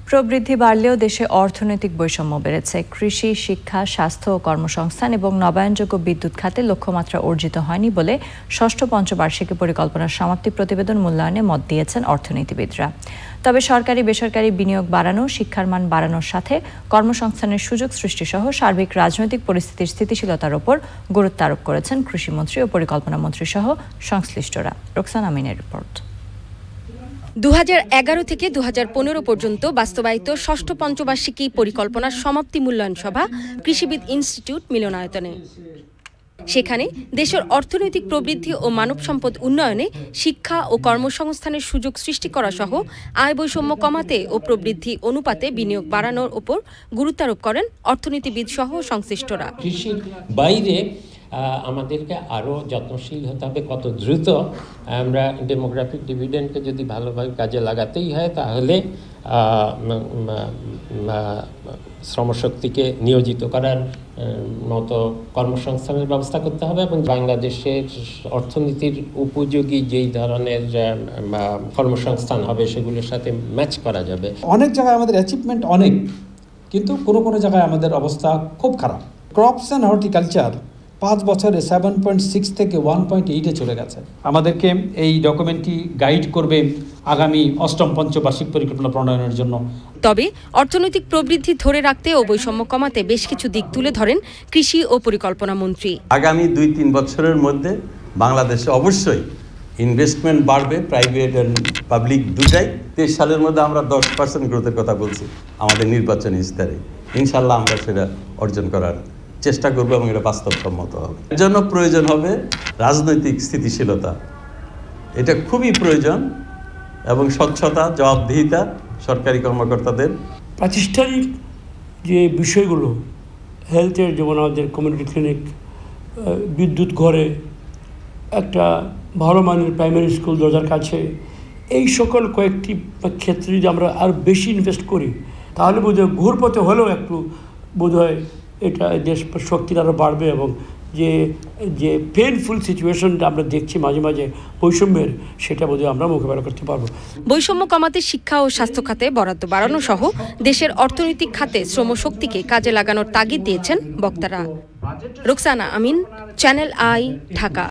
প্রবৃদ্ধি বাড়লেও দেশে অর্থনৈতিক বৈষম্য বেড়েছে। কৃষি, শিক্ষা, স্বাস্থ্য ও কর্মসংস্থান এবং নবায়নযোগ্য বিদ্যুৎ খাতে লক্ষ্যমাত্রা অর্জিত হয়নি বলে ষষ্ঠ পঞ্চবার্ষিকী পরিকল্পনার সমাপ্তি প্রতিবেদন মূল্যায়নে মত দিয়েছেন অর্থনীতিবিদরা। তবে সরকারি বেসরকারি বিনিয়োগ বাড়ানো, শিক্ষার মান বাড়ানোর সাথে কর্মসংস্থানের সুযোগ সৃষ্টিসহ সার্বিক রাজনৈতিক পরিস্থিতির স্থিতিশীলতার ওপর গুরুত্ব আরোপ করেছেন কৃষিমন্ত্রী ও পরিকল্পনা মন্ত্রী সহ সংশ্লিষ্টরা। রোকসানা আমিনের রিপোর্ট। 2011 থেকে 2015 পর্যন্ত বাস্তবায়িত ষষ্ঠ পঞ্চবার্ষিকী পরিকল্পনার সমাপ্তি মূল্যায়ন সভা কৃষিবিদ ইনস্টিটিউট মিলনায়তনে। সেখানে দেশের অর্থনৈতিক প্রবৃদ্ধি ও মানব সম্পদ উন্নয়নে শিক্ষা ও কর্মসংস্থানের সুযোগ সৃষ্টি করা সহ আয় বৈষম্য কমাতে ও প্রবৃদ্ধি অনুপাতে বিনিয়োগ বাড়ানোর উপর গুরুত্ব আরোপ করেন অর্থনীতিবিদ সহ সংশ্লিষ্টরা। কৃষির বাইরে আমাদেরকে আরও যত্নশীল হতে হবে। কত দ্রুত আমরা ডেমোগ্রাফিক ডিভিডেন্ডকে যদি ভালোভাবে কাজে লাগাতেই হয় তাহলে শ্রমশক্তিকে নিয়োজিত করার মতো কর্মসংস্থানের ব্যবস্থা করতে হবে এবং বাংলাদেশের অর্থনীতির উপযোগী যেই ধরনের কর্মসংস্থান হবে সেগুলোর সাথে ম্যাচ করা যাবে। অনেক জায়গায় আমাদের অ্যাচিভমেন্ট অনেক, কিন্তু কোনো জায়গায় আমাদের অবস্থা খুব খারাপ। ক্রপস অ্যান্ড হর্টিকালচার 5 বছরে 7.6 থেকে 1.8-এ চলে গেছে। আমাদেরকে এই ডকুমেন্টটি গাইড করবে আগামী অষ্টম পঞ্চবার্ষিক পরিকল্পনা প্রণয়নের জন্য। তবে অর্থনৈতিক প্রবৃদ্ধি ধরে রাখতে ও বৈষম্য কমাতে বেশ কিছু দিক তুলে ধরেন কৃষি ও পরিকল্পনা মন্ত্রী। আগামী 2-3 বছরের মধ্যে বাংলাদেশে অবশ্যই ইনভেস্টমেন্ট বাড়বে, প্রাইভেট অ্যান্ড পাবলিক দুটাই। 23 সালের মধ্যে আমরা 10% গ্রোথের কথা বলছি আমাদের নির্বাচনী স্তরে। ইনশাল্লাহ আমরা সেটা অর্জন করার চেষ্টা করবো এবং এটা বাস্তবসম্মত হবে। এর জন্য প্রয়োজন হবে রাজনৈতিক স্থিতিশীলতা, এটা খুবই প্রয়োজন, এবং স্বচ্ছতা, জবাবদিহিতা সরকারি কর্মকর্তাদের। প্রাতিষ্ঠানিক যে বিষয়গুলো, হেলথের যেমন আমাদের কমিউনিটি ক্লিনিক, বিদ্যুৎ ঘরে, একটা ভালো মানের প্রাইমারি স্কুল দরজার কাছে, এই সকল কয়েকটি ক্ষেত্রে যদি আমরা আর বেশি ইনভেস্ট করি তাহলে বোধহয় ঘুরপথে হলেও একটু বোধহয় এটা দেশ শক্তির আরও বাড়বে এবং যে পেইনফুল সিচুয়েশনটা আমরা দেখছি মাঝে মাঝে বৈষম্যের, সেটা বোধহয় আমরা মোকাবেলা করতে পারবো। বৈষম্য কমাতে শিক্ষা ও স্বাস্থ্য খাতে বরাদ্দ বাড়ানো সহ দেশের অর্থনৈতিক খাতে শ্রমশক্তিকে কাজে লাগানোর তাগিদ দিয়েছেন বক্তারা। রোকসানা আমিন, চ্যানেল আই, ঢাকা।